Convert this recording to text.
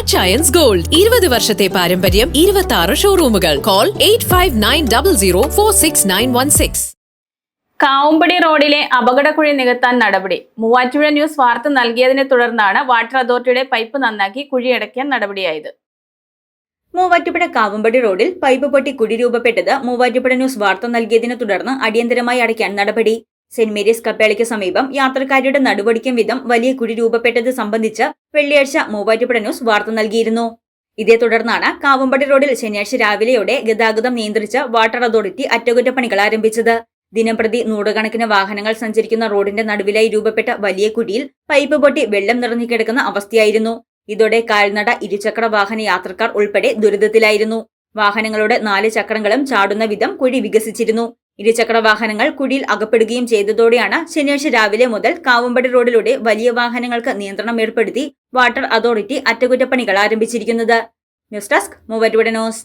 Rich ions gold 20 വർഷത്തെ പാരമ്പര്യം, 26 ഷോറൂമുകൾ. Call 8590046916. Kavumpady റോഡിലെ അപകടക്കുഴി നികത്താൻ നടപടി. മൂവാറ്റുപുഴ ന്യൂസ് വാർത്ത നൽകിയതിനെ തുടർന്നാണ് വാട്ടർ അതോറിറ്റിയുടെ പൈപ്പ് നന്നാക്കി കുഴിയടയ്ക്കാൻ നടപടിയായത്. മൂവാറ്റുപുഴ കാവുമ്പടി റോഡിൽ പൈപ്പ് പൊട്ടി കുഴി രൂപപ്പെട്ടത് മൂവാറ്റുപുഴ ന്യൂസ് വാർത്ത നൽകിയതിനെ തുടർന്ന് അടിയന്തരമായി അടയ്ക്കാൻ നടപടി. സെന്റ് മേരീസ് കപ്പേളയ്ക്ക് സമീപം യാത്രക്കാരുടെ നടുവടിക്കും വിധം വലിയ കുഴി രൂപപ്പെട്ടത് സംബന്ധിച്ച് വെള്ളിയാഴ്ച മൂവാറ്റുപുഴ ന്യൂസ് വാർത്ത നൽകിയിരുന്നു. ഇതേ തുടർന്നാണ് കാവുമ്പടി റോഡിൽ ശനിയാഴ്ച രാവിലെയോടെ ഗതാഗതം നിയന്ത്രിച്ച് വാട്ടർ അതോറിറ്റി അറ്റകുറ്റപ്പണികൾ ആരംഭിച്ചത്. ദിനംപ്രതി നൂറുകണക്കിന് വാഹനങ്ങൾ സഞ്ചരിക്കുന്ന റോഡിന്റെ നടുവിലായി രൂപപ്പെട്ട വലിയ കുഴിയിൽ പൈപ്പ് പൊട്ടി വെള്ളം നിറഞ്ഞു കിടക്കുന്ന അവസ്ഥയായിരുന്നു. ഇതോടെ കാൽനട, ഇരുചക്ര വാഹന യാത്രക്കാർ ഉൾപ്പെടെ ദുരിതത്തിലായിരുന്നു. വാഹനങ്ങളുടെ 4 ചക്രങ്ങളും ചാടുന്ന വിധം കുഴി വികസിച്ചിരുന്നു. ഇരുചക്ര വാഹനങ്ങൾ കുഴിയിൽ അകപ്പെടുകയും ചെയ്തതോടെയാണ് ശനിയാഴ്ച രാവിലെ മുതൽ കാവുമ്പടി റോഡിലൂടെ വലിയ വാഹനങ്ങൾക്ക് നിയന്ത്രണം ഏർപ്പെടുത്തി വാട്ടർ അതോറിറ്റി അറ്റകുറ്റപ്പണികൾ ആരംഭിച്ചിരിക്കുന്നത്. News desk Muvattupuzha news.